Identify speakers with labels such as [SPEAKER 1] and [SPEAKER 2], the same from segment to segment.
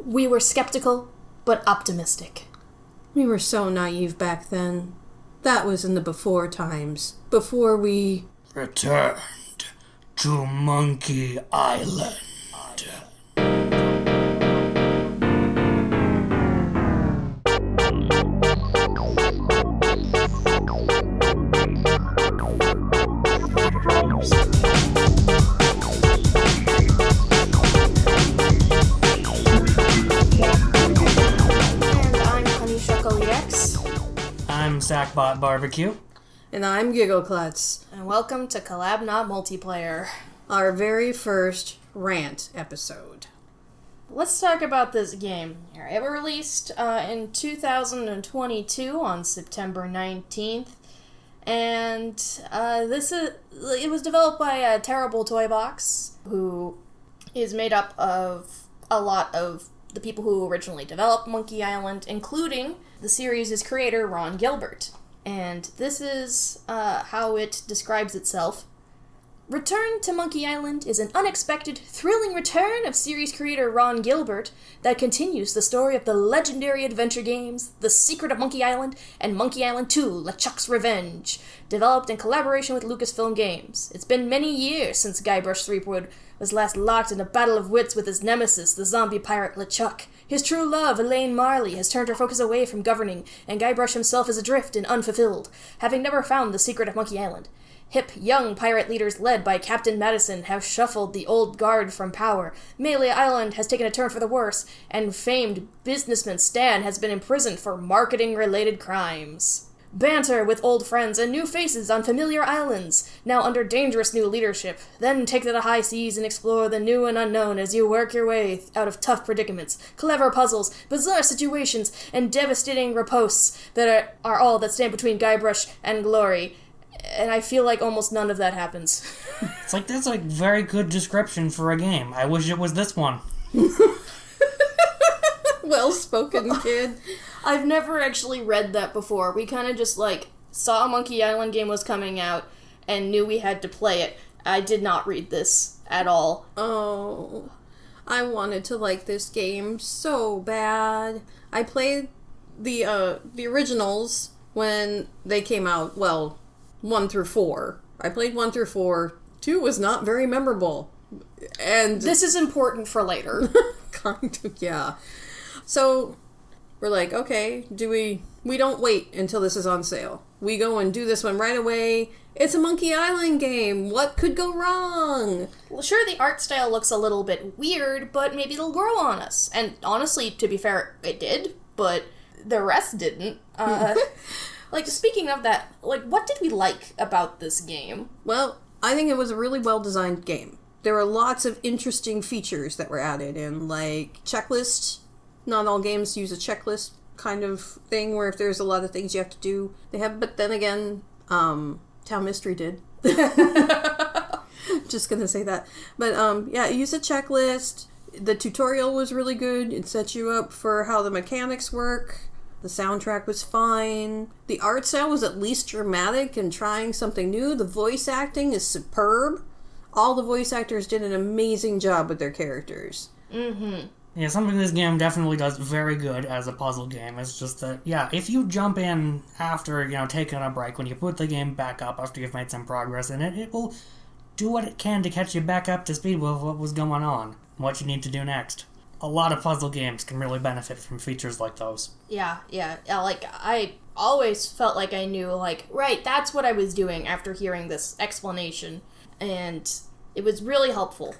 [SPEAKER 1] We were skeptical, but optimistic.
[SPEAKER 2] We were so naive back then. That was in the before times. Before we...
[SPEAKER 3] returned to Monkey Island.
[SPEAKER 1] Honeyshuckleex.
[SPEAKER 3] I'm Sackbot Barbecue.
[SPEAKER 2] And I'm Giggleklutz.
[SPEAKER 1] And welcome to Collab Not Multiplayer.
[SPEAKER 2] Our very first rant episode.
[SPEAKER 1] Let's talk about this game. It was released in 2022 on September 19th. And it was developed by a Terrible Toy Box, who is made up of a lot of the people who originally developed Monkey Island, including the series' creator, Ron Gilbert. And this is how it describes itself. Return to Monkey Island is an unexpected, thrilling return of series creator Ron Gilbert that continues the story of the legendary adventure games The Secret of Monkey Island and Monkey Island 2: LeChuck's Revenge, developed in collaboration with Lucasfilm Games. It's been many years since Guybrush Threepwood was last locked in a battle of wits with his nemesis, the zombie pirate LeChuck. His true love, Elaine Marley, has turned her focus away from governing, and Guybrush himself is adrift and unfulfilled, having never found the secret of Monkey Island. Hip, young pirate leaders led by Captain Madison have shuffled the old guard from power. Melee Island has taken a turn for the worse, and famed businessman Stan has been imprisoned for marketing-related crimes. Banter with old friends and new faces on familiar islands, now under dangerous new leadership. Then take to the high seas and explore the new and unknown as you work your way out of tough predicaments, clever puzzles, bizarre situations, and devastating riposts that are all that stand between Guybrush and glory. And I feel like almost none of that happens.
[SPEAKER 3] That's a very good description for a game. I wish it was this one.
[SPEAKER 2] Well-spoken, kid.
[SPEAKER 1] I've never actually read that before. We kind of just, saw a Monkey Island game was coming out and knew we had to play it. I did not read this at all.
[SPEAKER 2] Oh, I wanted to like this game so bad. I played the originals when they came out, 1 through 4. I played 1 through 4. 2 was not very memorable. And
[SPEAKER 1] this is important for later.
[SPEAKER 2] Kind of, yeah. So we're like, okay, we don't wait until this is on sale. We go and do this one right away. It's a Monkey Island game. What could go wrong?
[SPEAKER 1] Well, sure, the art style looks a little bit weird, but maybe it'll grow on us. And honestly, to be fair, it did, but the rest didn't. Speaking of that, what did we like about this game?
[SPEAKER 2] Well, I think it was a really well-designed game. There were lots of interesting features that were added in, checklists. Not all games use a checklist kind of thing where if there's a lot of things you have to do, they have, but then again, Town Mystery did. Just gonna say that. But, use a checklist. The tutorial was really good. It set you up for how the mechanics work. The soundtrack was fine. The art style was at least dramatic and trying something new. The voice acting is superb. All the voice actors did an amazing job with their characters.
[SPEAKER 1] Mm-hmm.
[SPEAKER 3] Yeah, something this game definitely does very good as a puzzle game. It's just that, if you jump in after, taking a break, when you put the game back up after you've made some progress in it, it will do what it can to catch you back up to speed with what was going on, what you need to do next. A lot of puzzle games can really benefit from features like those.
[SPEAKER 1] Yeah, I always felt like I knew, right, that's what I was doing after hearing this explanation, and it was really helpful.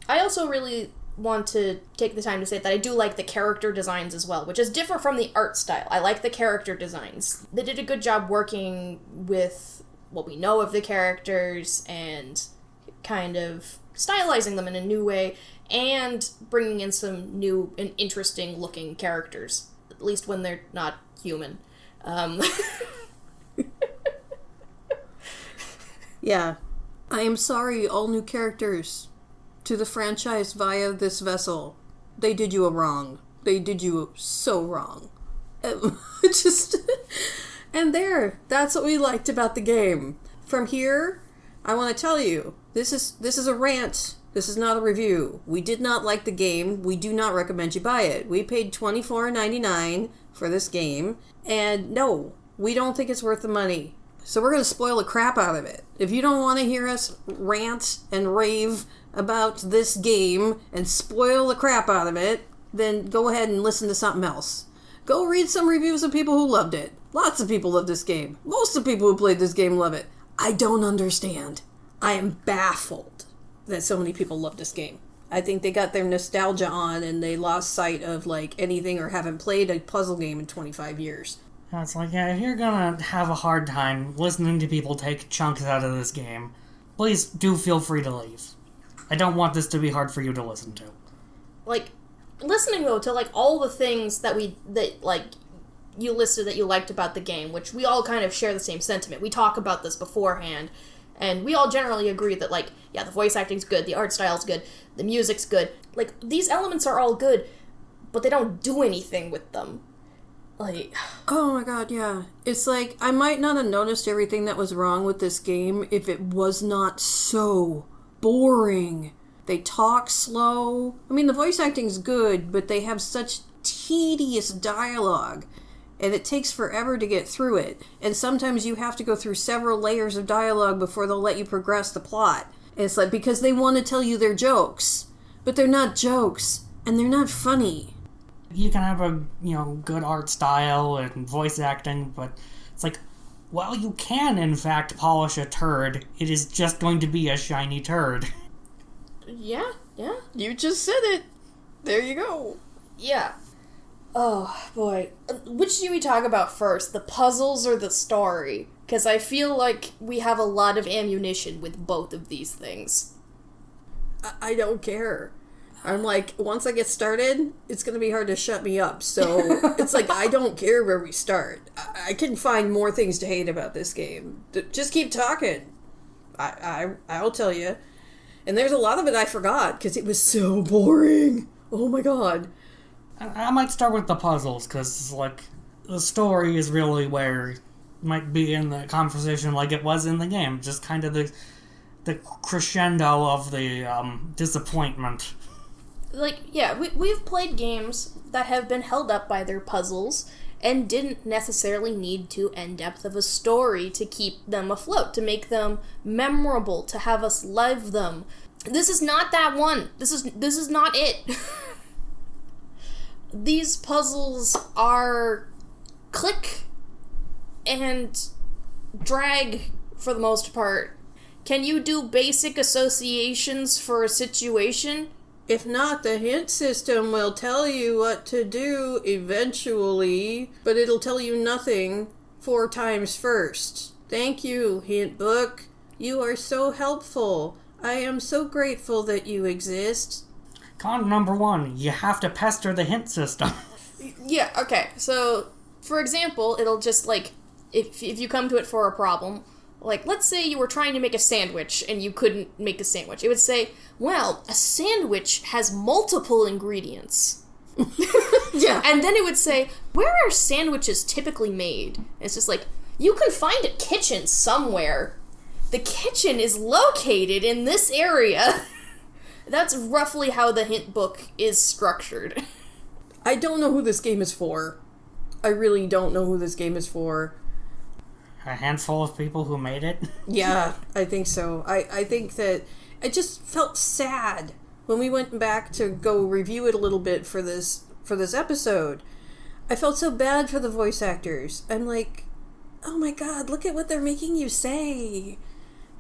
[SPEAKER 1] I also really want to take the time to say that I do like the character designs as well, which is different from the art style. I like the character designs. They did a good job working with what we know of the characters and kind of stylizing them in a new way and bringing in some new and interesting looking characters, at least when they're not human.
[SPEAKER 2] Yeah. I am sorry, all new characters to the franchise via this vessel. They did you a wrong. They did you so wrong. And that's what we liked about the game. From here, I want to tell you, this is a rant This is not a review. We did not like the game. We do not recommend you buy it. We paid $24.99 for this game, and no, we don't think it's worth the money. So we're going to spoil the crap out of it. If you don't want to hear us rant and rave about this game and spoil the crap out of it, then go ahead and listen to something else. Go read some reviews of people who loved it. Lots of people love this game. Most of the people who played this game love it. I don't understand. I am baffled that so many people love this game. I think they got their nostalgia on and they lost sight of like anything or haven't played a puzzle game in 25 years.
[SPEAKER 3] It's like, yeah, if you're gonna have a hard time listening to people take chunks out of this game, please do feel free to leave. I don't want this to be hard for you to listen to.
[SPEAKER 1] Like, listening though to like all the things that you listed that you liked about the game, which we all kind of share the same sentiment. We talk about this beforehand, and we all generally agree that, like, yeah, the voice acting's good, the art style's good, the music's good. Like, these elements are all good, but they don't do anything with them. Like...
[SPEAKER 2] Oh my god, yeah. It's like, I might not have noticed everything that was wrong with this game if it was not so boring. They talk slow. I mean, the voice acting's good, but they have such tedious dialogue. And it takes forever to get through it. And sometimes you have to go through several layers of dialogue before they'll let you progress the plot. And it's like, because they want to tell you their jokes. But they're not jokes. And they're not funny.
[SPEAKER 3] You can have a, good art style and voice acting, but it's like, while you can, in fact, polish a turd, it is just going to be a shiny turd.
[SPEAKER 1] Yeah.
[SPEAKER 2] You just said it. There you go.
[SPEAKER 1] Yeah. Oh, boy. Which do we talk about first, the puzzles or the story? Because I feel like we have a lot of ammunition with both of these things.
[SPEAKER 2] I don't care. I'm like, once I get started, it's going to be hard to shut me up. So it's like, I don't care where we start. I can find more things to hate about this game. Just keep talking. I'll tell you. And there's a lot of it I forgot because it was so boring. Oh my god.
[SPEAKER 3] I might start with the puzzles, because, the story is really where it might be in the conversation like it was in the game. Just kind of the crescendo of the disappointment.
[SPEAKER 1] We've played games that have been held up by their puzzles and didn't necessarily need to in-depth of a story to keep them afloat, to make them memorable, to have us love them. This is not that one. This is not it. These puzzles are click and drag for the most part. Can you do basic associations for a situation?
[SPEAKER 2] If not, the hint system will tell you what to do eventually, but it'll tell you nothing 4 times first. Thank you, hint book. You are so helpful. I am so grateful that you exist.
[SPEAKER 3] Con number 1, you have to pester the hint system.
[SPEAKER 1] Yeah, okay. So, for example, it'll just, if you come to it for a problem, let's say you were trying to make a sandwich and you couldn't make a sandwich. It would say, well, a sandwich has multiple ingredients.
[SPEAKER 2] Yeah.
[SPEAKER 1] And then it would say, where are sandwiches typically made? And it's just like, you can find a kitchen somewhere. The kitchen is located in this area. That's roughly how the hint book is structured.
[SPEAKER 2] I don't know who this game is for. I really don't know who this game is for.
[SPEAKER 3] A handful of people who made it?
[SPEAKER 2] Yeah, I think so. I think that I just felt sad when we went back to go review it a little bit for this episode. I felt so bad for the voice actors. I'm like, oh my god, look at what they're making you say.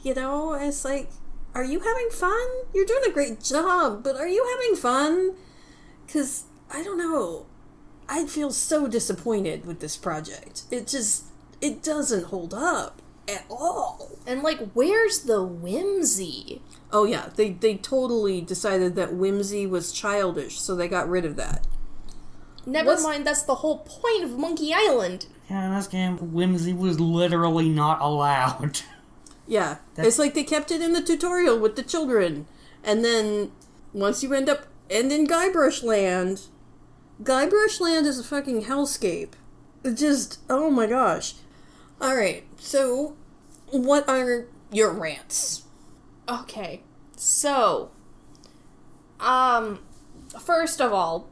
[SPEAKER 2] It's like, are you having fun? You're doing a great job, but are you having fun? Because, I don't know. I feel so disappointed with this project. It doesn't hold up at all.
[SPEAKER 1] And, where's the whimsy?
[SPEAKER 2] Oh, yeah. They totally decided that whimsy was childish, so they got rid of that.
[SPEAKER 1] Never mind, that's the whole point of Monkey Island.
[SPEAKER 3] Yeah, in this game, whimsy was literally not allowed.
[SPEAKER 2] Yeah. It's like they kept it in the tutorial with the children. And then, once you end in Guybrush Land is a fucking hellscape. It just, oh my gosh. Alright, so, what are your rants?
[SPEAKER 1] Okay, so, First of all,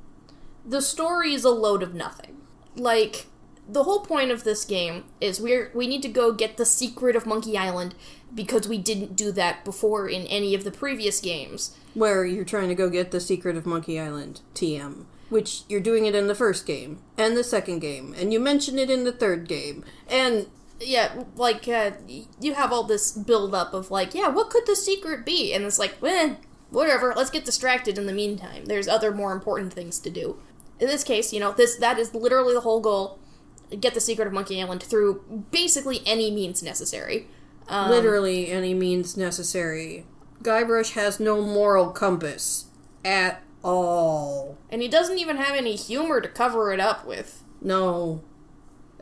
[SPEAKER 1] the story is a load of nothing. Like, the whole point of this game is we need to go get the secret of Monkey Island because we didn't do that before in any of the previous games.
[SPEAKER 2] Where you're trying to go get the secret of Monkey Island, TM. Which you're doing it in the first game, and the second game, and you mention it in the third game, and...
[SPEAKER 1] Yeah, like, you have all this build-up of, like, yeah, what could the secret be? And it's like, whatever, let's get distracted in the meantime. There's other more important things to do. In this case, that is literally the whole goal. Get the secret of Monkey Island through basically any means necessary.
[SPEAKER 2] Literally any means necessary. Guybrush has no moral compass. At all.
[SPEAKER 1] And he doesn't even have any humor to cover it up with.
[SPEAKER 2] No.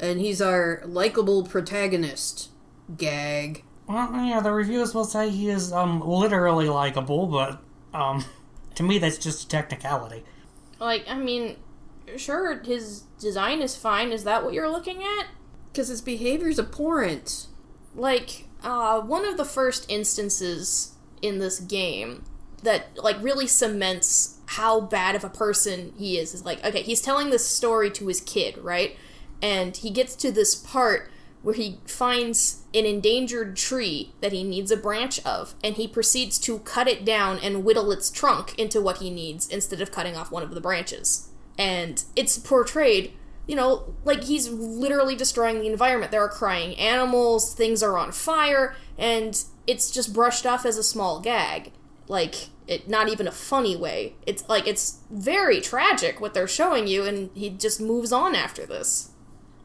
[SPEAKER 2] And he's our likable protagonist. Gag.
[SPEAKER 3] Well, yeah, the reviews will say he is, literally likable, but, to me that's just a technicality.
[SPEAKER 1] Like, I mean, sure, his design is fine. Is that what you're looking at?
[SPEAKER 2] Because his behavior's abhorrent.
[SPEAKER 1] Like, one of the first instances in this game that, like, really cements how bad of a person he is like, okay, he's telling this story to his kid, right? And he gets to this part where he finds an endangered tree that he needs a branch of, and he proceeds to cut it down and whittle its trunk into what he needs instead of cutting off one of the branches. And it's portrayed, like he's literally destroying the environment. There are crying animals, things are on fire, and it's just brushed off as a small gag. Like, not even a funny way. It's very tragic what they're showing you, and he just moves on after this.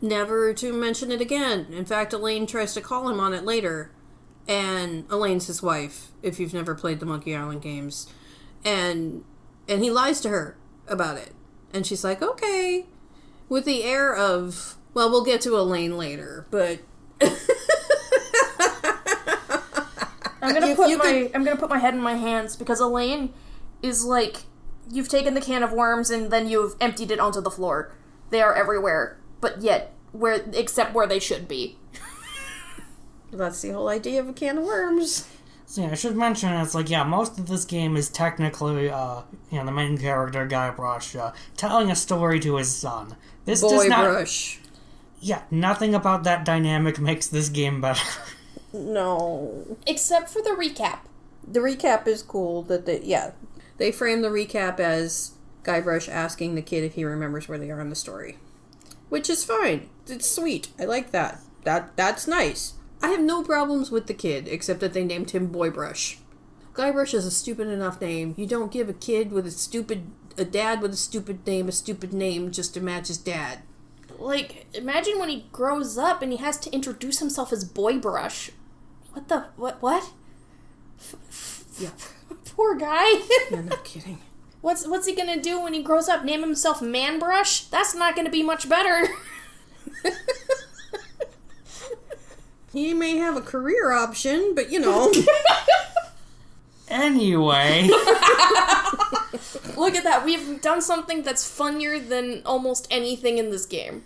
[SPEAKER 2] Never to mention it again. In fact, Elaine tries to call him on it later. And Elaine's his wife, if you've never played the Monkey Island games. And he lies to her about it. And she's like, okay. With the air of, well, we'll get to Elaine later, but...
[SPEAKER 1] I'm gonna put my head in my hands, because Elaine is like, you've taken the can of worms and then you've emptied it onto the floor. They are everywhere, but yet except where they should be.
[SPEAKER 2] That's the whole idea of a can of worms.
[SPEAKER 3] So yeah, I should mention, it's like, yeah, most of this game is technically, the main character, Guybrush, telling a story to his son. This does not...
[SPEAKER 2] Boybrush.
[SPEAKER 3] Yeah, nothing about that dynamic makes this game better.
[SPEAKER 2] No.
[SPEAKER 1] Except for the recap.
[SPEAKER 2] The recap is cool, they frame the recap as Guybrush asking the kid if he remembers where they are in the story. Which is fine. It's sweet. I like that. That's nice. I have no problems with the kid, except that they named him Boybrush. Guybrush is a stupid enough name. You don't give a kid with a dad with a stupid name just to match his dad.
[SPEAKER 1] Like, imagine when he grows up and he has to introduce himself as Boybrush. What?
[SPEAKER 2] Yeah.
[SPEAKER 1] Poor guy.
[SPEAKER 2] You're not kidding.
[SPEAKER 1] What's he gonna do when he grows up? Name himself Manbrush? That's not gonna be much better.
[SPEAKER 2] He may have a career option, but
[SPEAKER 3] Anyway.
[SPEAKER 1] Look at that. We've done something that's funnier than almost anything in this game.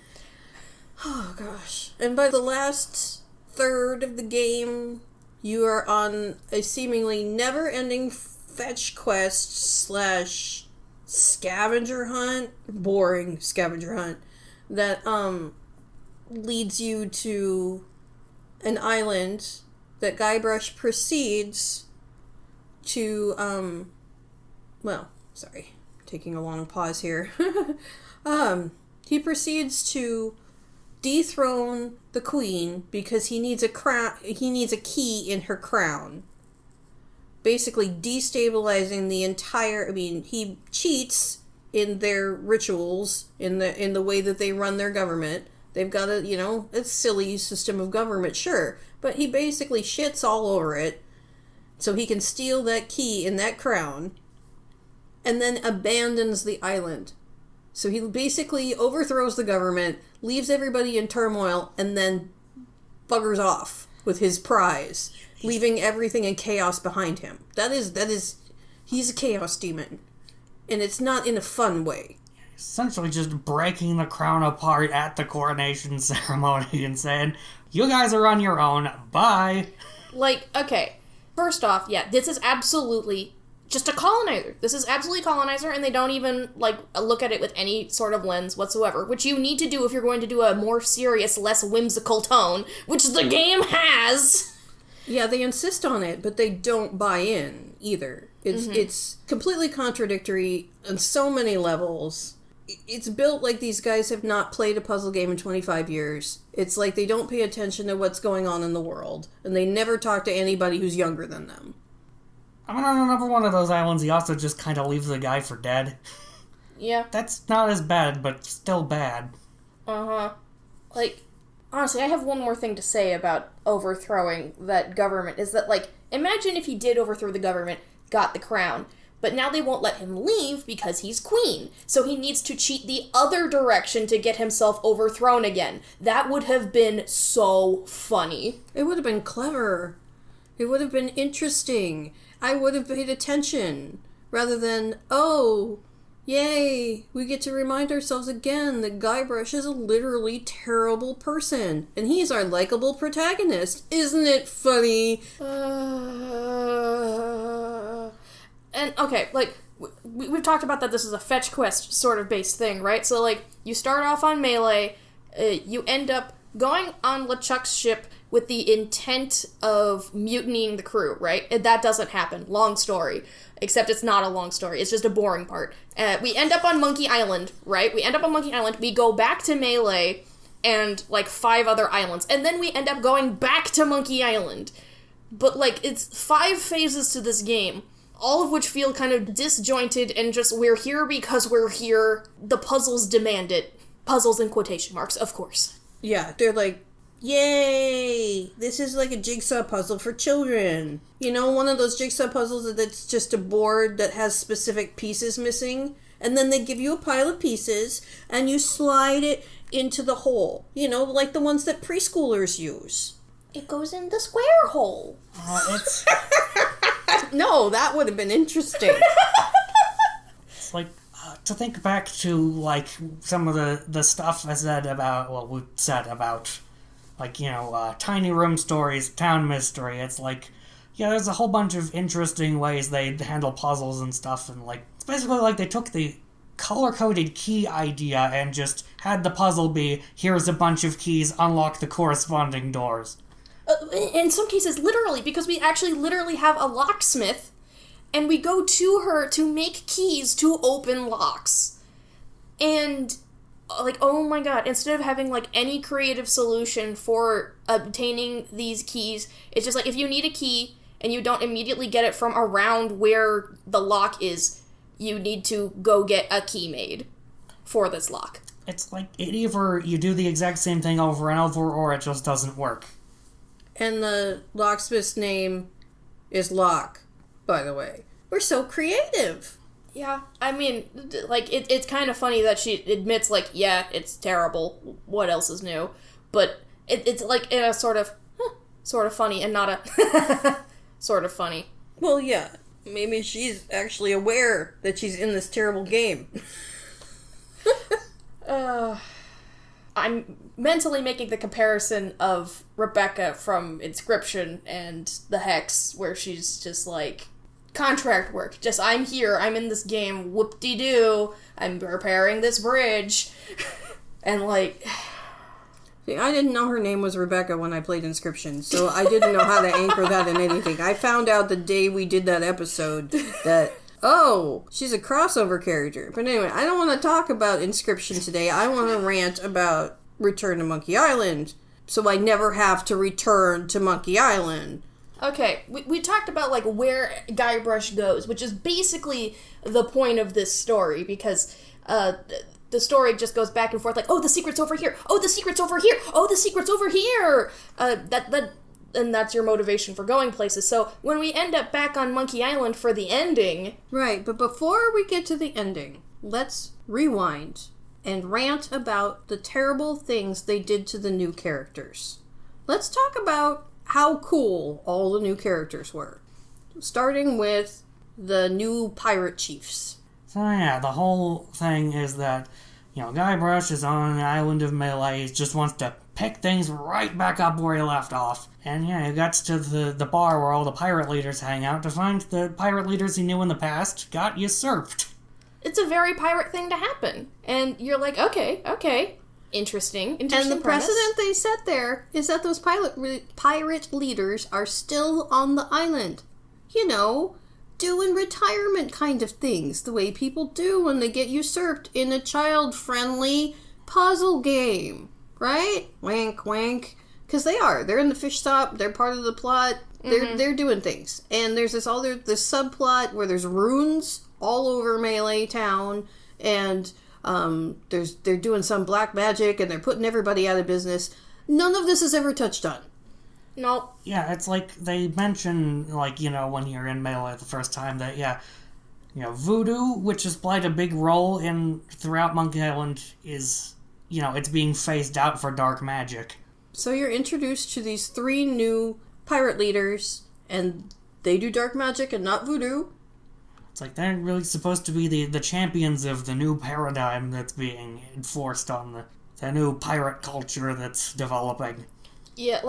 [SPEAKER 2] Oh, gosh. And by the last third of the game, you are on a seemingly never-ending fetch quest / scavenger hunt, boring scavenger hunt, that, leads you to an island that Guybrush proceeds to, taking a long pause here. He proceeds to dethrone the queen because he needs a key in her crown. Basically destabilizing the entire, he cheats in their rituals, in the way that they run their government. They've got a silly system of government, sure, but he basically shits all over it so he can steal that key in that crown and then abandons the island. So he basically overthrows the government, leaves everybody in turmoil, and then buggers off with his prize, leaving everything in chaos behind him. That is, he's a chaos demon. And it's not in a fun way.
[SPEAKER 3] Essentially just breaking the crown apart at the coronation ceremony and saying, you guys are on your own, bye.
[SPEAKER 1] Like, okay, first off, yeah, this is absolutely just a colonizer. This is absolutely colonizer, and they don't even, like, look at it with any sort of lens whatsoever, which you need to do if you're going to do a more serious, less whimsical tone, which the game has.
[SPEAKER 2] Yeah, they insist on it, but they don't buy in either. It's completely contradictory on so many levels. It's built like these guys have not played a puzzle game in 25 years. It's like they don't pay attention to what's going on in the world, and they never talk to anybody who's younger than them.
[SPEAKER 3] I mean, on another one of those islands, he also just kind of leaves the guy for dead.
[SPEAKER 1] Yeah.
[SPEAKER 3] That's not as bad, but still bad.
[SPEAKER 1] Uh-huh. Like, honestly, I have one more thing to say about overthrowing that government, is that, like, imagine if he did overthrow the government, got the crown, but now they won't let him leave because he's queen, so he needs to cheat the other direction to get himself overthrown again. That would have been so funny.
[SPEAKER 2] It would have been clever. It would have been interesting. I would have paid attention, rather than, oh, yay, we get to remind ourselves again that Guybrush is a literally terrible person, and he's our likable protagonist. Isn't it funny?
[SPEAKER 1] And, okay, like, we've talked about that this is a fetch quest sort of based thing, right? So, like, you start off on Melee, you end up going on LeChuck's ship with the intent of mutinying the crew, right? That doesn't happen. Long story. Except it's not a long story. It's just a boring part. We end up on Monkey Island, right? We go back to Melee and, like, 5 other islands. And then we end up going back to Monkey Island. But, like, it's 5 phases to this game, all of which feel kind of disjointed and just, we're here because we're here. The puzzles demand it. Puzzles in quotation marks, of course.
[SPEAKER 2] Yeah, they're like, yay! This is like a jigsaw puzzle for children. You know, one of those jigsaw puzzles that's just a board that has specific pieces missing, and then they give you a pile of pieces, and you slide it into the hole. You know, like the ones that preschoolers use.
[SPEAKER 1] It goes in the square hole.
[SPEAKER 3] It's...
[SPEAKER 2] No, that would have been interesting.
[SPEAKER 3] It's like, to think back to, like, some of the stuff we said about, like, you know, tiny room stories, town mystery. It's like, yeah, there's a whole bunch of interesting ways they handle puzzles and stuff, and, like, it's basically like they took the color-coded key idea and just had the puzzle be, here's a bunch of keys, unlock the corresponding doors.
[SPEAKER 1] In some cases, literally, because we actually literally have a locksmith, and we go to her to make keys to open locks. And, like, oh my god, instead of having, like, any creative solution for obtaining these keys, it's just like, if you need a key, and you don't immediately get it from around where the lock is, you need to go get a key made for this lock.
[SPEAKER 3] It's like, either you do the exact same thing over and over, or it just doesn't work.
[SPEAKER 2] And the locksmith's name is Locke, by the way. We're so creative.
[SPEAKER 1] Yeah, I mean, like, it's kind of funny that she admits, like, yeah, it's terrible, what else is new? But it's like, in a sort of funny, and not a sort of funny.
[SPEAKER 2] Well, yeah, maybe she's actually aware that she's in this terrible game.
[SPEAKER 1] I'm mentally making the comparison of Rebecca from Inscription and the Hex, where she's just like, contract work. Just, I'm here, I'm in this game, whoop-de-doo, I'm repairing this bridge. And, like...
[SPEAKER 2] See, I didn't know her name was Rebecca when I played Inscription, so I didn't know how to anchor that in anything. I found out the day we did that episode that... Oh, she's a crossover character. But anyway, I don't want to talk about Inscription today. I want to rant about Return to Monkey Island, so I never have to return to Monkey Island.
[SPEAKER 1] Okay, we talked about, like, where Guybrush goes, which is basically the point of this story, because the story just goes back and forth, like, oh, the secret's over here, oh, the secret's over here, oh, the secret's over here! And that's your motivation for going places. So when we end up back on Monkey Island for the ending...
[SPEAKER 2] Right, but before we get to the ending, let's rewind and rant about the terrible things they did to the new characters. Let's talk about how cool all the new characters were. Starting with the new pirate chiefs.
[SPEAKER 3] So yeah, the whole thing is that, Guybrush is on the island of Melee. He just wants to pick things right back up where he left off. And he gets to the bar where all the pirate leaders hang out to find the pirate leaders he knew in the past got usurped.
[SPEAKER 1] It's a very pirate thing to happen. And you're like, okay. Interesting
[SPEAKER 2] And the
[SPEAKER 1] premise.
[SPEAKER 2] precedent they set there is that those pirate leaders are still on the island. Doing retirement kind of things, the way people do when they get usurped in a child-friendly puzzle game. Right? Wink, wink. Because they're in the fish shop, they're part of the plot, they're doing things. And there's this subplot where there's runes all over Melee Town, and they're doing some black magic, and they're putting everybody out of business. None of this is ever touched on.
[SPEAKER 1] Nope.
[SPEAKER 3] Yeah, it's like they mention, when you're in Melee the first time that, voodoo, which has played a big role throughout Monkey Island, is, it's being phased out for dark magic.
[SPEAKER 2] So you're introduced to these 3 new pirate leaders, and they do dark magic and not voodoo.
[SPEAKER 3] It's like they're really supposed to be the champions of the new paradigm that's being enforced on the new pirate culture that's developing.
[SPEAKER 1] Yeah,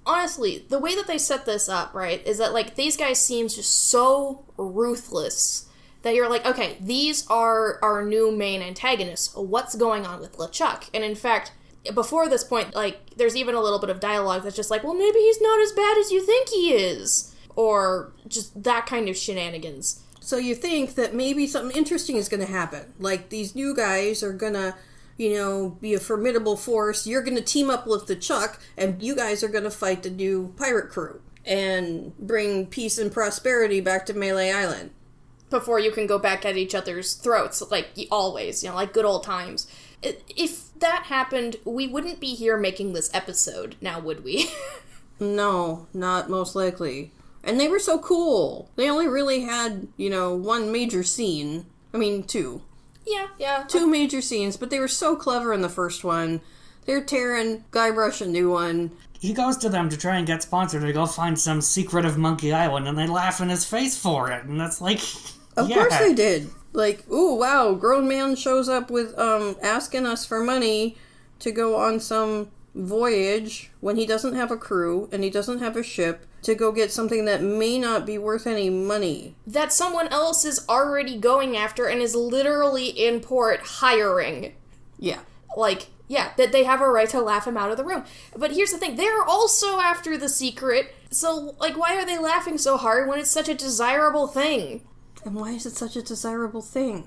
[SPEAKER 1] honestly, the way that they set this up, right, is that, these guys seem just so ruthless that you're like, okay, these are our new main antagonists. What's going on with LeChuck? And in fact, before this point, there's even a little bit of dialogue that's just like, well, maybe he's not as bad as you think he is. Or just that kind of shenanigans.
[SPEAKER 2] So you think that maybe something interesting is going to happen. Like, these new guys are going to, be a formidable force. You're going to team up with LeChuck, and you guys are going to fight the new pirate crew and bring peace and prosperity back to Melee Island.
[SPEAKER 1] Before you can go back at each other's throats, always, like good old times. If that happened, we wouldn't be here making this episode, now would we?
[SPEAKER 2] No, not most likely. And they were so cool. They only really had, 1 major scene. I mean, 2.
[SPEAKER 1] Yeah.
[SPEAKER 2] 2 major scenes, but they were so clever in the first one. They're tearing Guybrush a new one.
[SPEAKER 3] He goes to them to try and get sponsored to go find some secret of Monkey Island, and they laugh in his face for it. And that's like,
[SPEAKER 2] Of course they did. Ooh, wow, grown man shows up with, asking us for money to go on some voyage when he doesn't have a crew and he doesn't have a ship to go get something that may not be worth any money.
[SPEAKER 1] That someone else is already going after and is literally in port hiring.
[SPEAKER 2] Yeah.
[SPEAKER 1] That they have a right to laugh him out of the room. But here's the thing, they're also after the secret, so, why are they laughing so hard when it's such a desirable thing?
[SPEAKER 2] And why is it such a desirable thing?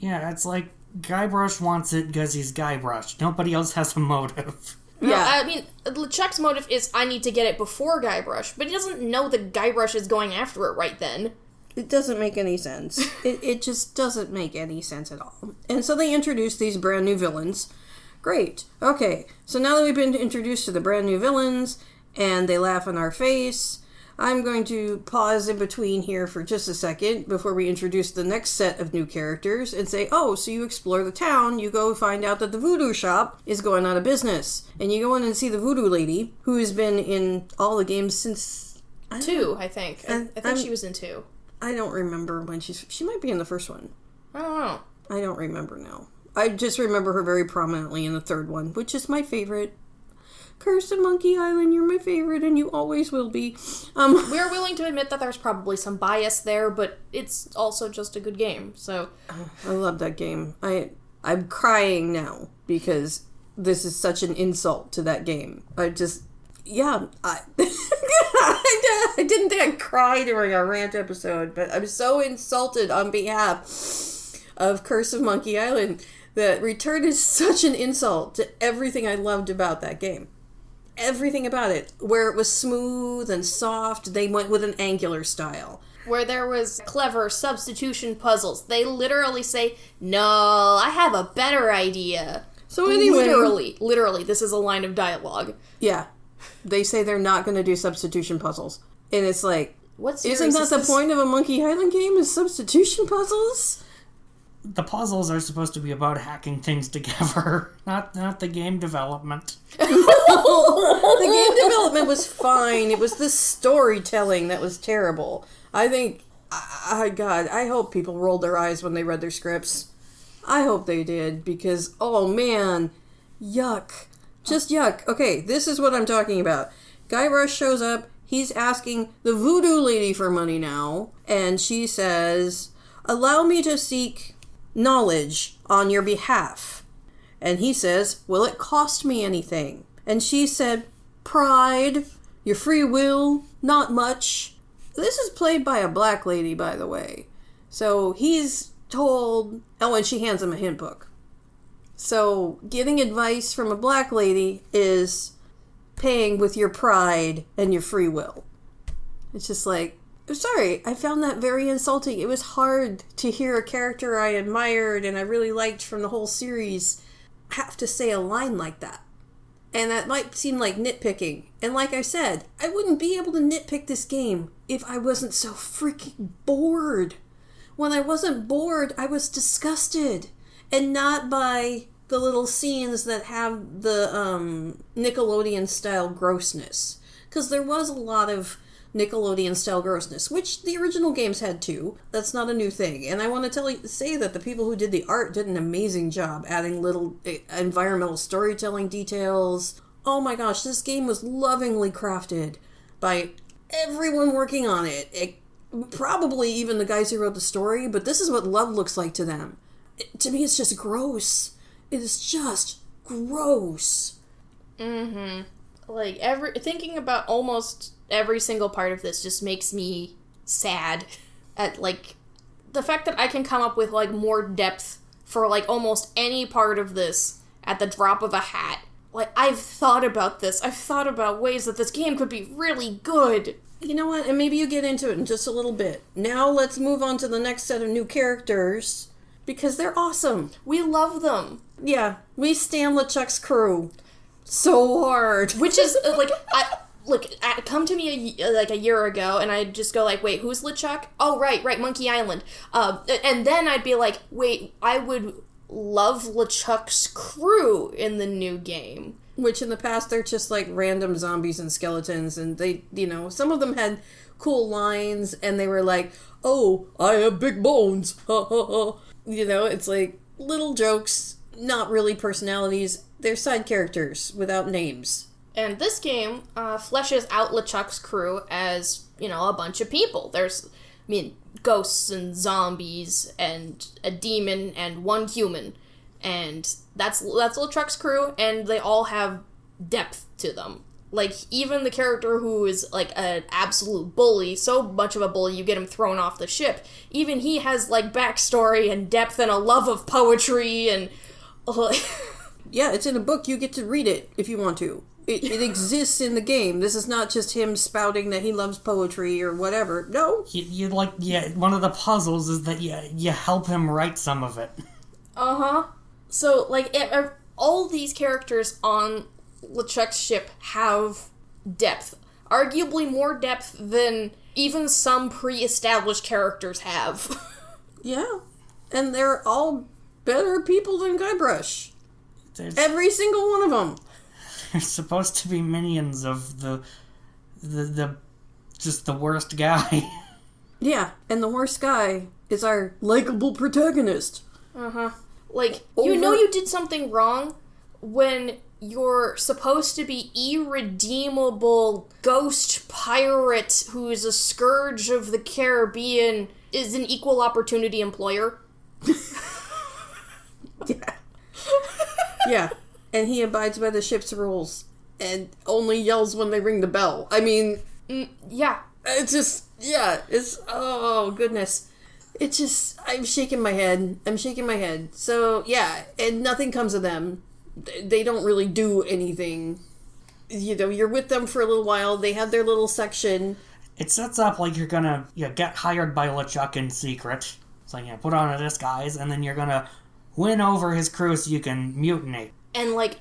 [SPEAKER 3] Yeah, it's like Guybrush wants it because he's Guybrush. Nobody else has a motive.
[SPEAKER 1] Yeah. I mean, LeChuck's motive is, I need to get it before Guybrush, but he doesn't know that Guybrush is going after it right then.
[SPEAKER 2] It doesn't make any sense. It just doesn't make any sense at all. And so they introduce these brand new villains. Great. Okay, so now that we've been introduced to the brand new villains, and they laugh in our face, I'm going to pause in between here for just a second before we introduce the next set of new characters and say, oh, so you explore the town, you go find out that the voodoo shop is going out of business. And you go in and see the voodoo lady, who has been in all the games since...
[SPEAKER 1] 2, I think. I think she was in 2.
[SPEAKER 2] I don't remember when she might be in the first one.
[SPEAKER 1] I don't know.
[SPEAKER 2] I don't remember now. I just remember her very prominently in the third one, which is my favorite. Curse of Monkey Island, you're my favorite, and you always will be.
[SPEAKER 1] We're willing to admit that there's probably some bias there, but it's also just a good game, so...
[SPEAKER 2] I love that game. I'm crying now, because this is such an insult to that game. I didn't think I'd cry during our rant episode, but I'm so insulted on behalf of Curse of Monkey Island that Return is such an insult to everything I loved about that game. Everything about it. Where it was smooth and soft, they went with an angular style.
[SPEAKER 1] Where there was clever substitution puzzles. They literally say, no, I have a better idea.
[SPEAKER 2] So anyway...
[SPEAKER 1] Literally, this is a line of dialogue.
[SPEAKER 2] Yeah. They say they're not going to do substitution puzzles. And it's like, isn't that the point of a Monkey Island game, is substitution puzzles?
[SPEAKER 3] The puzzles are supposed to be about hacking things together, not the game development.
[SPEAKER 2] The game development was fine. It was the storytelling that was terrible. I think, God, I hope people rolled their eyes when they read their scripts. I hope they did, because, oh man, yuck. Just yuck. Okay, this is what I'm talking about. Guybrush shows up, he's asking the voodoo lady for money now, and she says, allow me to seek knowledge on your behalf. And he says, will it cost me anything? And she said, pride, your free will, not much. This is played by a black lady, by the way. So he's told, oh, and she hands him a hint book. So getting advice from a black lady is paying with your pride and your free will. It's just like, I'm sorry, I found that very insulting. It was hard to hear a character I admired and I really liked from the whole series have to say a line like that. And that might seem like nitpicking. And like I said, I wouldn't be able to nitpick this game if I wasn't so freaking bored. When I wasn't bored, I was disgusted. And not by the little scenes that have the Nickelodeon-style grossness. Because there was a lot of Nickelodeon-style grossness, which the original games had too. That's not a new thing. And I want to say that the people who did the art did an amazing job adding little environmental storytelling details. Oh my gosh, this game was lovingly crafted by everyone working on it. Probably even the guys who wrote the story, but this is what love looks like to them. To me, it's just gross. It is just gross.
[SPEAKER 1] Mm-hmm. Like, thinking about almost every single part of this just makes me sad at, like, the fact that I can come up with, like, more depth for, like, almost any part of this at the drop of a hat. Like, I've thought about this. I've thought about ways that this game could be really good.
[SPEAKER 2] You know what? And maybe you get into it in just a little bit. Now let's move on to the next set of new characters, because they're awesome.
[SPEAKER 1] We love them.
[SPEAKER 2] Yeah, we stan LeChuck's crew so hard.
[SPEAKER 1] Which is, come to me a year ago, and I'd just go like, wait, who's LeChuck? Oh, right, Monkey Island. And then I'd be like, wait, I would love LeChuck's crew in the new game.
[SPEAKER 2] Which in the past, they're just like random zombies and skeletons, and they, some of them had cool lines, and they were like, oh, I have big bones, ha ha ha. It's like little jokes, not really personalities. They're side characters without names.
[SPEAKER 1] And this game fleshes out LeChuck's crew as, a bunch of people. There's, ghosts and zombies and a demon and one human. And that's LeChuck's crew, and they all have depth to them. Like, even the character who is, like, an absolute bully, so much of a bully you get him thrown off the ship, even he has, like, backstory and depth and a love of poetry and...
[SPEAKER 2] Yeah, it's in a book. You get to read it if you want to. It exists in the game. This is not just him spouting that he loves poetry or whatever. No.
[SPEAKER 3] One of the puzzles is that you help him write some of it.
[SPEAKER 1] Uh-huh. So, like, all these characters on LeChuck's ship have depth. Arguably more depth than even some pre-established characters have.
[SPEAKER 2] Yeah. And they're all better people than Guybrush. Every single one of them.
[SPEAKER 3] They're supposed to be minions of the just the worst guy.
[SPEAKER 2] Yeah, and the worst guy is our likable protagonist.
[SPEAKER 1] Uh-huh. Like, you did something wrong when you're supposed to be irredeemable ghost pirate who is a scourge of the Caribbean is an equal opportunity employer.
[SPEAKER 2] Yeah. Yeah. And he abides by the ship's rules and only yells when they ring the bell.
[SPEAKER 1] Yeah.
[SPEAKER 2] It's just, oh, goodness. It's just, I'm shaking my head. So, yeah, and nothing comes of them. They don't really do anything. You're with them for a little while. They have their little section.
[SPEAKER 3] It sets up like you're gonna get hired by LeChuck in secret. It's like, put on a disguise, and then you're gonna win over his crew so you can mutiny.
[SPEAKER 1] And, like,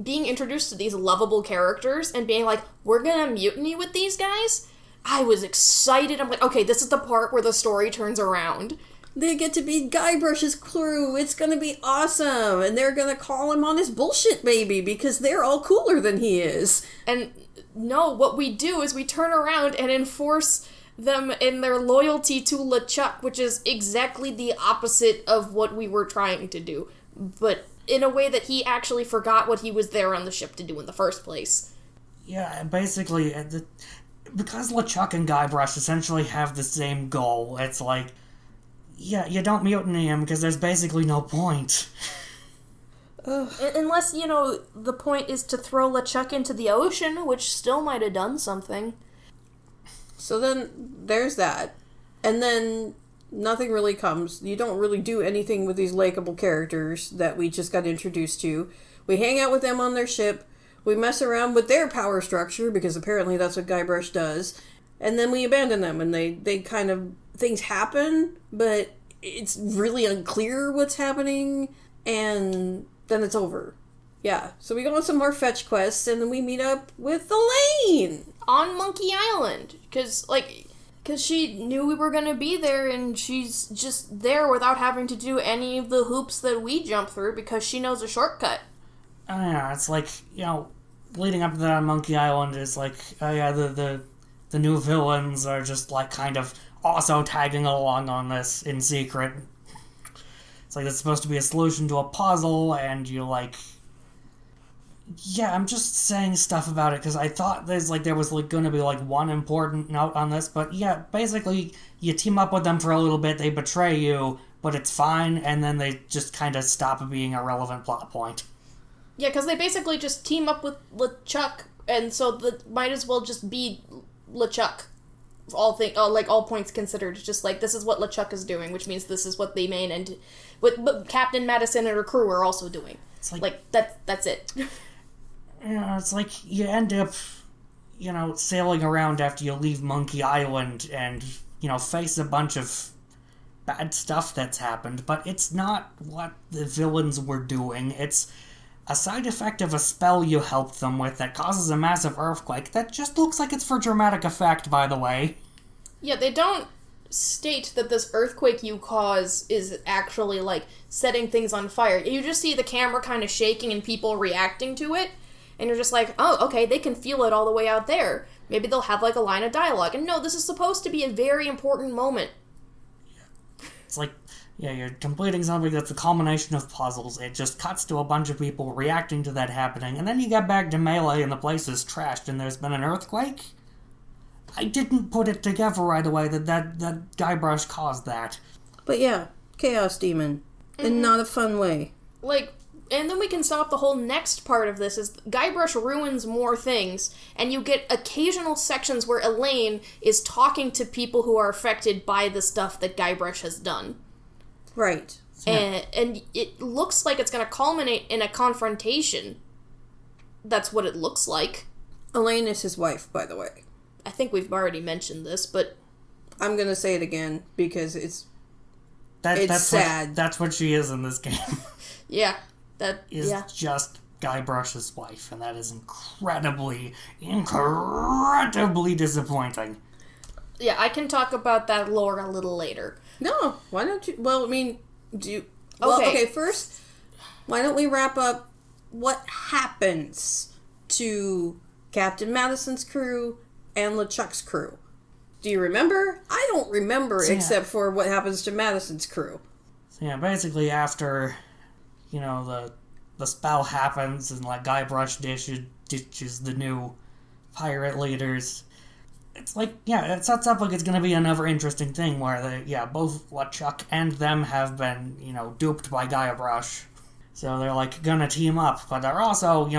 [SPEAKER 1] being introduced to these lovable characters and being like, we're gonna mutiny with these guys? I was excited. I'm like, okay, this is the part where the story turns around.
[SPEAKER 2] They get to be Guybrush's crew. It's gonna be awesome. And they're gonna call him on his bullshit, baby, because they're all cooler than he is.
[SPEAKER 1] And no, what we do is we turn around and enforce them and their loyalty to LeChuck, which is exactly the opposite of what we were trying to do. But in a way that he actually forgot what he was there on the ship to do in the first place.
[SPEAKER 3] Yeah, basically, because LeChuck and Guybrush essentially have the same goal, it's like, yeah, you don't mutiny him because there's basically no point.
[SPEAKER 1] Unless, the point is to throw LeChuck into the ocean, which still might have done something.
[SPEAKER 2] So then there's that. And then nothing really comes. You don't really do anything with these likable characters that we just got introduced to. We hang out with them on their ship. We mess around with their power structure, because apparently that's what Guybrush does. And then we abandon them, and they kind of... Things happen, but it's really unclear what's happening, and then it's over. Yeah, so we go on some more fetch quests, and then we meet up with Elaine!
[SPEAKER 1] On Monkey Island, because she knew we were going to be there, and she's just there without having to do any of the hoops that we jump through, because she knows a shortcut.
[SPEAKER 3] Yeah, it's like, leading up to that on Monkey Island is like, the new villains are just like kind of also tagging along on this in secret. It's like it's supposed to be a solution to a puzzle, and you like... Yeah, I'm just saying stuff about it because I thought there was going to be one important note on this, but yeah, basically you team up with them for a little bit, they betray you, but it's fine, and then they just kind of stop being a relevant plot point.
[SPEAKER 1] Yeah, because they basically just team up with LeChuck, and so might as well just be LeChuck. All points considered, just like this is what LeChuck is doing, which means this is what the main and what Captain Madison and her crew are also doing. It's that's it.
[SPEAKER 3] Yeah, it's like you end up, sailing around after you leave Monkey Island and, face a bunch of bad stuff that's happened, but it's not what the villains were doing. It's a side effect of a spell you helped them with that causes a massive earthquake that just looks like it's for dramatic effect, by the way.
[SPEAKER 1] Yeah, they don't state that this earthquake you cause is actually, setting things on fire. You just see the camera kind of shaking and people reacting to it, and you're just like, oh, okay, they can feel it all the way out there. Maybe they'll have, a line of dialogue. And no, this is supposed to be a very important moment.
[SPEAKER 3] It's like, yeah, you're completing something that's a culmination of puzzles. It just cuts to a bunch of people reacting to that happening, and then you get back to Melee and the place is trashed and there's been an earthquake? I didn't put it together right away that Guybrush caused that.
[SPEAKER 2] But yeah, Chaos Demon. In not a fun way.
[SPEAKER 1] And then we can stop the whole next part of this is Guybrush ruins more things, and you get occasional sections where Elaine is talking to people who are affected by the stuff that Guybrush has done.
[SPEAKER 2] Right.
[SPEAKER 1] And it looks like it's going to culminate in a confrontation. That's what it looks like.
[SPEAKER 2] Elaine is his wife, by the way.
[SPEAKER 1] I think we've already mentioned this, but...
[SPEAKER 2] I'm going to say it again, because it's
[SPEAKER 3] that's
[SPEAKER 2] sad.
[SPEAKER 3] That's what she is in this game.
[SPEAKER 1] Yeah.
[SPEAKER 3] Just Guybrush's wife, and that is incredibly disappointing.
[SPEAKER 1] Yeah, I can talk about that lore a little later.
[SPEAKER 2] No, why don't you... Well, I mean, okay, first, why don't we wrap up what happens to Captain Madison's crew and LeChuck's crew? Do you remember? I don't remember, except for what happens to Madison's crew.
[SPEAKER 3] So yeah, basically after... the spell happens and Guybrush ditches the new pirate leaders. It's it sets up it's going to be another interesting thing where both LeChuck and them have been, duped by Guybrush. So they're going to team up, but they're also,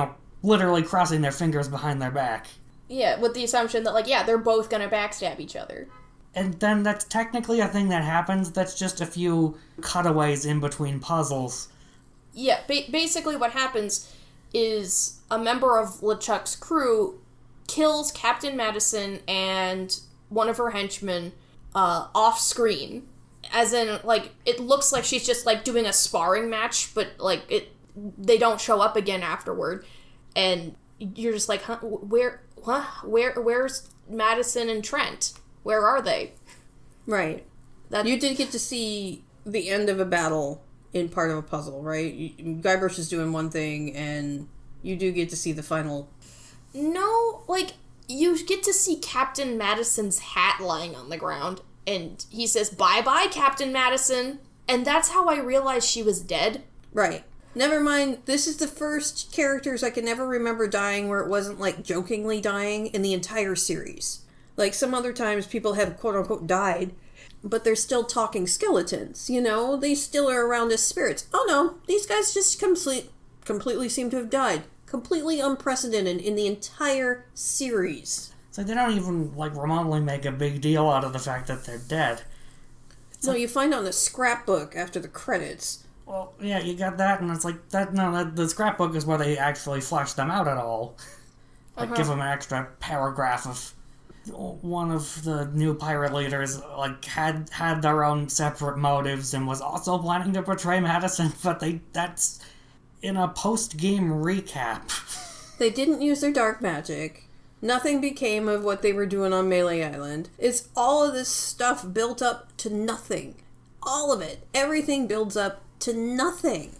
[SPEAKER 3] literally crossing their fingers behind their back.
[SPEAKER 1] Yeah, with the assumption that they're both going to backstab each other.
[SPEAKER 3] And then that's technically a thing that happens. That's just a few cutaways in between puzzles.
[SPEAKER 1] Yeah, basically what happens is a member of LeChuck's crew kills Captain Madison and one of her henchmen off-screen. As in, it looks like she's just, doing a sparring match, but, they don't show up again afterward. And you're just like, huh, where's Madison and Trent? Where are they?
[SPEAKER 2] Right. You did get to see the end of a battle in part of a puzzle, right? Guybrush is doing one thing, and you do get to see the final...
[SPEAKER 1] No, you get to see Captain Madison's hat lying on the ground, and he says, "Bye-bye, Captain Madison." And that's how I realized she was dead.
[SPEAKER 2] Right. Never mind, this is the first characters I can ever remember dying where it wasn't, like, jokingly dying in the entire series. Like, some other times people have quote-unquote died, but they're still talking skeletons, you know? They still are around as spirits. Oh no, these guys just completely seem to have died. Completely unprecedented in the entire series.
[SPEAKER 3] So they don't even, like, remotely make a big deal out of the fact that they're dead.
[SPEAKER 2] No, you find on the scrapbook after the credits.
[SPEAKER 3] Well, yeah, you got that, and it's like, the scrapbook is where they actually flesh them out at all. Like, give them an extra paragraph of one of the new pirate leaders, like, had their own separate motives and was also planning to betray Madison, but that's in a post-game recap.
[SPEAKER 2] They didn't use their dark magic. Nothing became of what they were doing on Melee Island. It's all of this stuff built up to nothing. All of it. Everything builds up to nothing.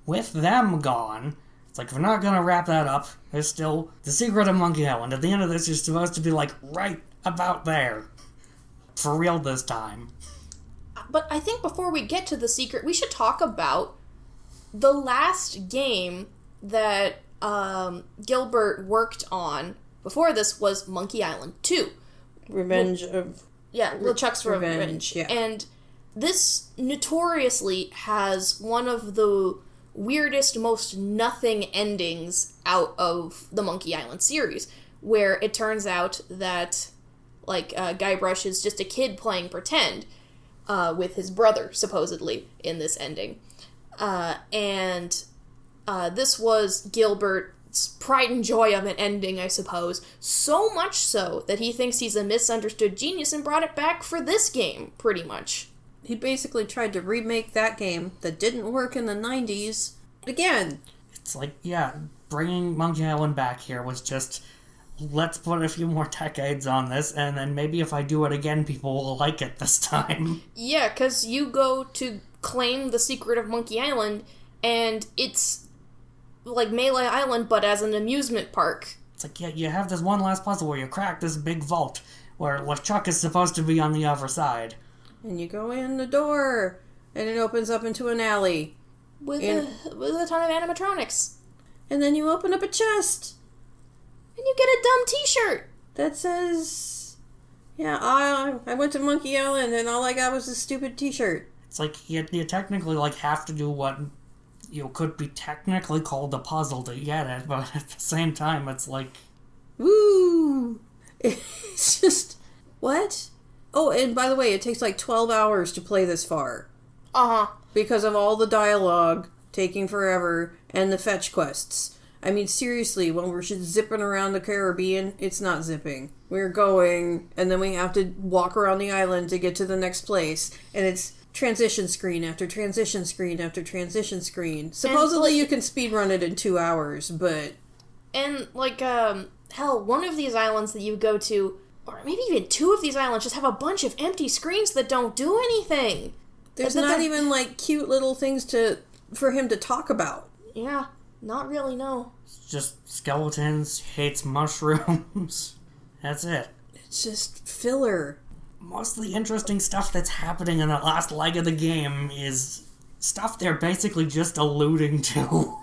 [SPEAKER 3] With them gone, it's like, if we're not gonna wrap that up, there's still the secret of Monkey Island. At the end of this, you're supposed to be, like, right about there. For real this time.
[SPEAKER 1] But I think before we get to the secret, we should talk about the last game that Gilbert worked on before this was Monkey Island 2.
[SPEAKER 2] Revenge of...
[SPEAKER 1] Yeah, LeChuck's Revenge.
[SPEAKER 2] Yeah.
[SPEAKER 1] And this notoriously has one of the weirdest, most nothing endings out of the Monkey Island series, where it turns out that, like, Guybrush is just a kid playing pretend with his brother, supposedly, in this ending. And this was Gilbert's pride and joy of an ending, I suppose. So much so that he thinks he's a misunderstood genius and brought it back for this game, pretty much.
[SPEAKER 2] He basically tried to remake that game that didn't work in the 90s again.
[SPEAKER 3] It's like, yeah, bringing Monkey Island back here was just, let's put a few more decades on this, and then maybe if I do it again, people will like it this time.
[SPEAKER 1] Yeah, because you go to claim the secret of Monkey Island, and it's like Melee Island, but as an amusement park.
[SPEAKER 3] It's like, yeah, you have this one last puzzle where you crack this big vault, where LeChuck is supposed to be on the other side.
[SPEAKER 2] And you go in the door, and it opens up into an alley.
[SPEAKER 1] With a ton of animatronics.
[SPEAKER 2] And then you open up a chest.
[SPEAKER 1] And you get a dumb t-shirt.
[SPEAKER 2] That says, yeah, I went to Monkey Island, and all I got was a stupid t-shirt.
[SPEAKER 3] It's like, you technically, like, have to do what, you know, could be technically called a puzzle to get it, but at the same time, it's like...
[SPEAKER 2] Woo! It's just... What? Oh, and by the way, it takes like 12 hours to play this far.
[SPEAKER 1] Uh-huh.
[SPEAKER 2] Because of all the dialogue taking forever and the fetch quests. I mean, seriously, when we're just zipping around the Caribbean, it's not zipping. We're going, and then we have to walk around the island to get to the next place. And it's transition screen after transition screen after transition screen. Supposedly you can speedrun it in 2 hours, but...
[SPEAKER 1] And, like, hell, one of these islands that you go to, or maybe even two of these islands, just have a bunch of empty screens that don't do anything.
[SPEAKER 2] There's not even, like, cute little things for him to talk about.
[SPEAKER 1] Yeah, not really, no.
[SPEAKER 3] It's just skeletons, hates mushrooms. That's it.
[SPEAKER 2] It's just filler.
[SPEAKER 3] Most of the interesting stuff that's happening in the last leg of the game is stuff they're basically just alluding to.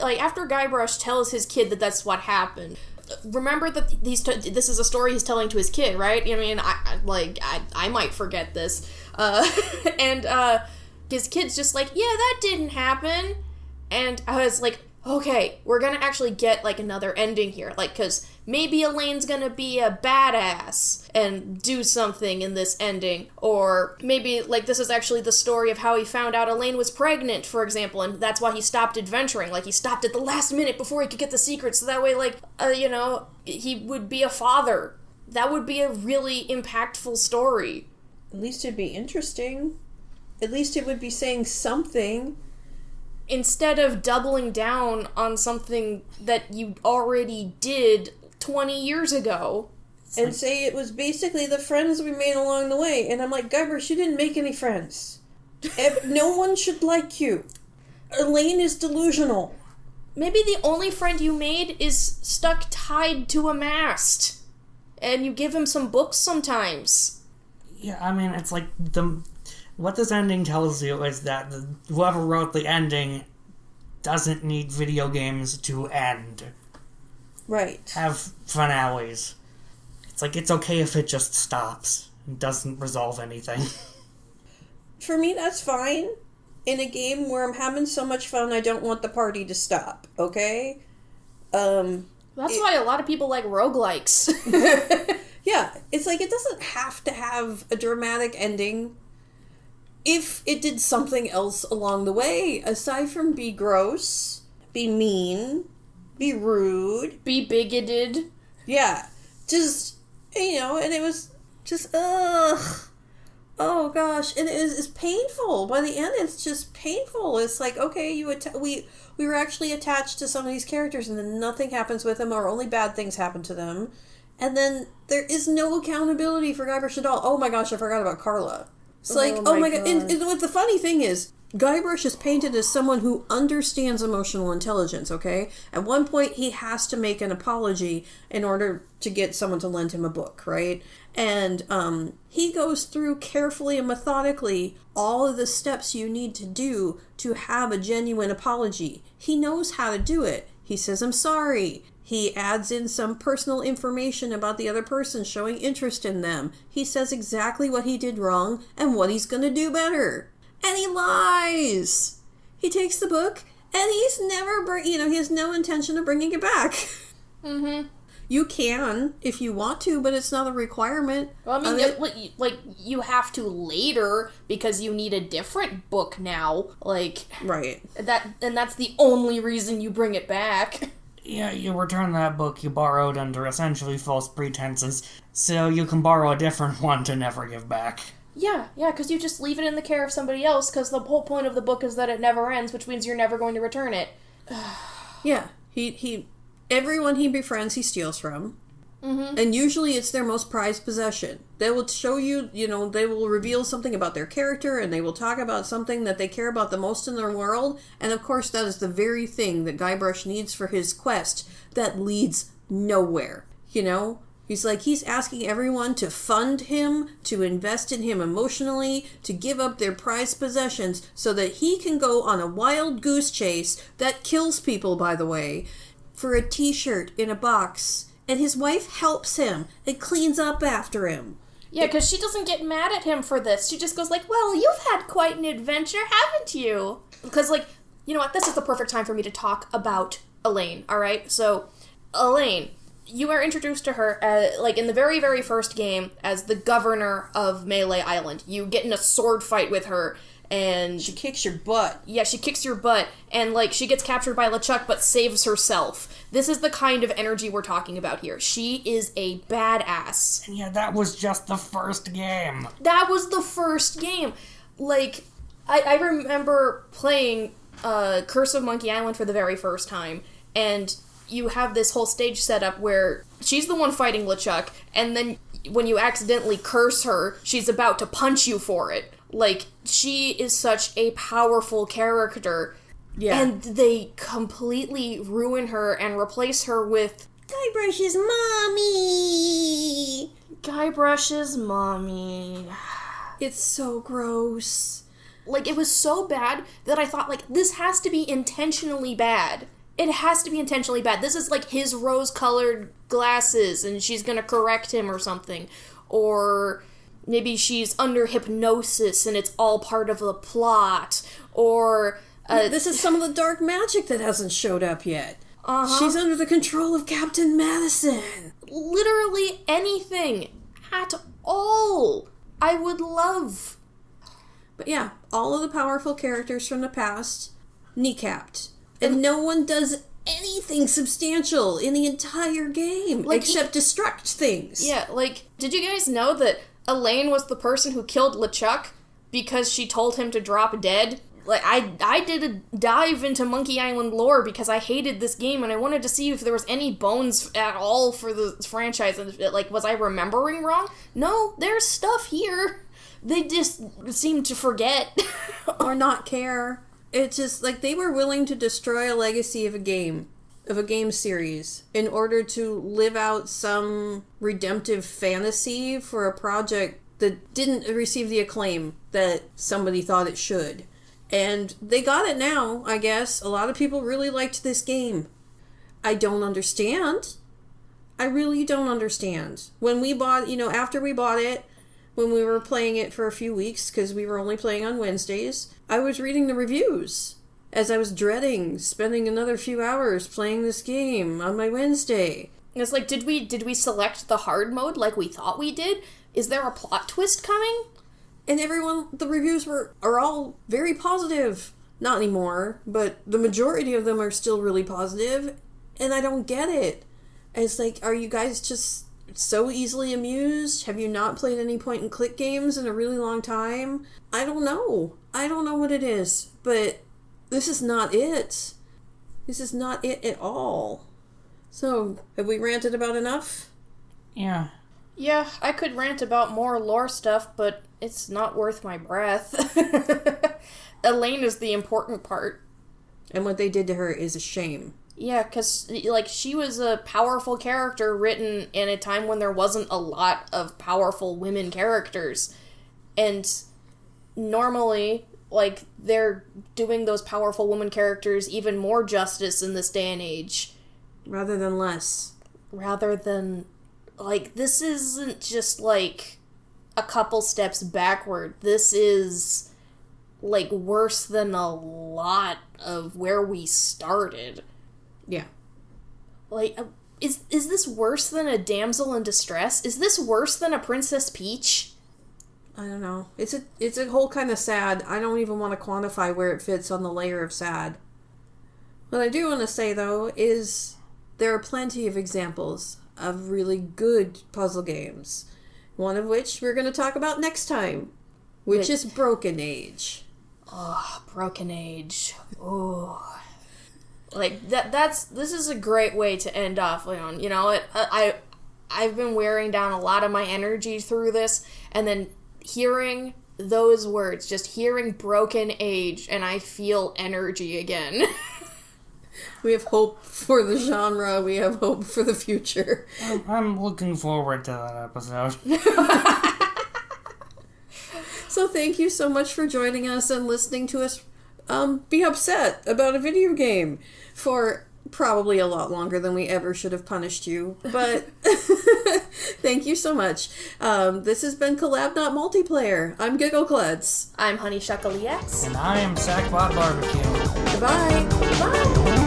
[SPEAKER 1] Like, after Guybrush tells his kid that that's what happened, remember that this is a story he's telling to his kid, right? I mean, I might forget this. And his kid's just like, yeah, that didn't happen. And I was like, okay, we're gonna actually get, like, another ending here. Like, because maybe Elaine's gonna be a badass and do something in this ending. Or maybe, like, this is actually the story of how he found out Elaine was pregnant, for example, and that's why he stopped adventuring. Like, he stopped at the last minute before he could get the secret, so that way, like, he would be a father. That would be a really impactful story.
[SPEAKER 2] At least it'd be interesting. At least it would be saying something.
[SPEAKER 1] Instead of doubling down on something that you already did 20 years ago.
[SPEAKER 2] And say it was basically the friends we made along the way. And I'm like, Guybrush, you didn't make any friends. No one should like you. Elaine is delusional.
[SPEAKER 1] Maybe the only friend you made is stuck tied to a mast. and you give him some books sometimes.
[SPEAKER 3] Yeah, I mean, it's like what this ending tells you is that whoever wrote the ending doesn't need video games to end.
[SPEAKER 2] Right.
[SPEAKER 3] Have finales. It's like, it's okay if it just stops and doesn't resolve anything.
[SPEAKER 2] For me, that's fine. In a game where I'm having so much fun, I don't want the party to stop, okay?
[SPEAKER 1] That's why a lot of people like roguelikes.
[SPEAKER 2] Yeah, it's like, it doesn't have to have a dramatic ending if it did something else along the way, aside from be gross, be mean, be rude,
[SPEAKER 1] be bigoted.
[SPEAKER 2] Yeah, just, and it was just, ugh. Oh gosh, and it's painful. By the end, it's just painful. It's like, okay, we were actually attached to some of these characters, and then nothing happens with them, or only bad things happen to them. And then there is no accountability for Guybrush at all. Oh my gosh, I forgot about Carla. It's like, oh my god. And what the funny thing is, Guybrush is painted as someone who understands emotional intelligence, okay? At one point, he has to make an apology in order to get someone to lend him a book, right? And he goes through carefully and methodically all of the steps you need to do to have a genuine apology. He knows how to do it. He says, I'm sorry. He adds in some personal information about the other person, showing interest in them. He says exactly what he did wrong and what he's going to do better. And he lies. He takes the book, and he's never, he has no intention of bringing it back.
[SPEAKER 1] Mm-hmm.
[SPEAKER 2] You can, if you want to, but it's not a requirement.
[SPEAKER 1] Well, I mean, you have to later, because you need a different book now.
[SPEAKER 2] Right.
[SPEAKER 1] And that's the only reason you bring it back.
[SPEAKER 3] Yeah, you return that book you borrowed under essentially false pretenses, so you can borrow a different one to never give back.
[SPEAKER 1] Yeah, because you just leave it in the care of somebody else, because the whole point of the book is that it never ends, which means you're never going to return it.
[SPEAKER 2] Yeah, everyone he befriends, he steals from.
[SPEAKER 1] Mm-hmm.
[SPEAKER 2] And usually it's their most prized possession. They will show you, they will reveal something about their character, and they will talk about something that they care about the most in their world. And of course, that is the very thing that Guybrush needs for his quest that leads nowhere. He's asking everyone to fund him, to invest in him emotionally, to give up their prized possessions so that he can go on a wild goose chase that kills people, by the way, for a t-shirt in a box. And his wife helps him and cleans up after him.
[SPEAKER 1] Yeah, because she doesn't get mad at him for this. She just goes like, well, you've had quite an adventure, haven't you? Because, you know what? This is the perfect time for me to talk about Elaine, all right? So, Elaine, you are introduced to her, in the very, very first game as the governor of Melee Island. You get in a sword fight with her, and
[SPEAKER 2] she kicks your butt.
[SPEAKER 1] Yeah, she kicks your butt, and, she gets captured by LeChuck, but saves herself. This is the kind of energy we're talking about here. She is a badass.
[SPEAKER 3] And yeah, that was just the first game.
[SPEAKER 1] That was the first game. I remember playing Curse of Monkey Island for the very first time, and you have this whole stage set up where she's the one fighting LeChuck, and then when you accidentally curse her, she's about to punch you for it. She is such a powerful character.
[SPEAKER 2] Yeah.
[SPEAKER 1] And they completely ruin her and replace her with
[SPEAKER 2] Guybrush's mommy.
[SPEAKER 1] Guybrush's mommy.
[SPEAKER 2] It's so gross.
[SPEAKER 1] It was so bad that I thought, this has to be intentionally bad. It has to be intentionally bad. This is his rose-colored glasses and she's gonna correct him or something. Or maybe she's under hypnosis and it's all part of the plot. Or
[SPEAKER 2] this is some of the dark magic that hasn't showed up yet.
[SPEAKER 1] Uh-huh.
[SPEAKER 2] She's under the control of Captain Madison.
[SPEAKER 1] Literally anything at all I would love.
[SPEAKER 2] But yeah, all of the powerful characters from the past kneecapped. And no one does anything substantial in the entire game except destruct things.
[SPEAKER 1] Yeah, did you guys know that Elaine was the person who killed LeChuck because she told him to drop dead? I did a dive into Monkey Island lore because I hated this game and I wanted to see if there was any bones at all for the franchise. And, was I remembering wrong? No, there's stuff here. They just seem to forget.
[SPEAKER 2] Or not care. It's just, they were willing to destroy a legacy of a game. of a game series in order to live out some redemptive fantasy for a project that didn't receive the acclaim that somebody thought it should. And they got it now, I guess. A lot of people really liked this game. I don't understand. I really don't understand. When we bought, after we bought it, when we were playing it for a few weeks, because we were only playing on Wednesdays, I was reading the reviews as I was dreading spending another few hours playing this game on my Wednesday.
[SPEAKER 1] It's like, did we select the hard mode like we thought we did? Is there a plot twist coming?
[SPEAKER 2] And the reviews are all very positive. Not anymore, but the majority of them are still really positive, and I don't get it. And it's like, are you guys just so easily amused? Have you not played any point-and-click games in a really long time? I don't know. I don't know what it is, but this is not it. This is not it at all. So, have we ranted about enough?
[SPEAKER 3] Yeah.
[SPEAKER 1] Yeah, I could rant about more lore stuff, but it's not worth my breath. Elaine is the important part.
[SPEAKER 2] And what they did to her is a shame.
[SPEAKER 1] Yeah, because, she was a powerful character written in a time when there wasn't a lot of powerful women characters. And normally, they're doing those powerful woman characters even more justice in this day and age.
[SPEAKER 2] Rather than less.
[SPEAKER 1] Rather than, this isn't just, a couple steps backward. This is, worse than a lot of where we started.
[SPEAKER 2] Yeah.
[SPEAKER 1] Is this worse than a damsel in distress? Is this worse than a Princess Peach?
[SPEAKER 2] I don't know. It's a whole kind of sad. I don't even want to quantify where it fits on the layer of sad. What I do want to say, though, is there are plenty of examples of really good puzzle games. One of which we're going to talk about next time, which is Broken Age.
[SPEAKER 1] Oh, Broken Age. Oh. This is a great way to end off, Leon. You know, I've been wearing down a lot of my energy through this, and then hearing those words, just hearing Broken Age, and I feel energy again.
[SPEAKER 2] We have hope for the genre. We have hope for the future.
[SPEAKER 3] I'm looking forward to that episode.
[SPEAKER 2] So thank you so much for joining us and listening to us be upset about a video game for probably a lot longer than we ever should have punished you. But thank you so much. This has been Collab Not Multiplayer. I'm Gigglecluds.
[SPEAKER 1] I'm Honeyshuckleex.
[SPEAKER 3] And I am Sackbot Barbecue.
[SPEAKER 2] Goodbye.
[SPEAKER 1] Bye.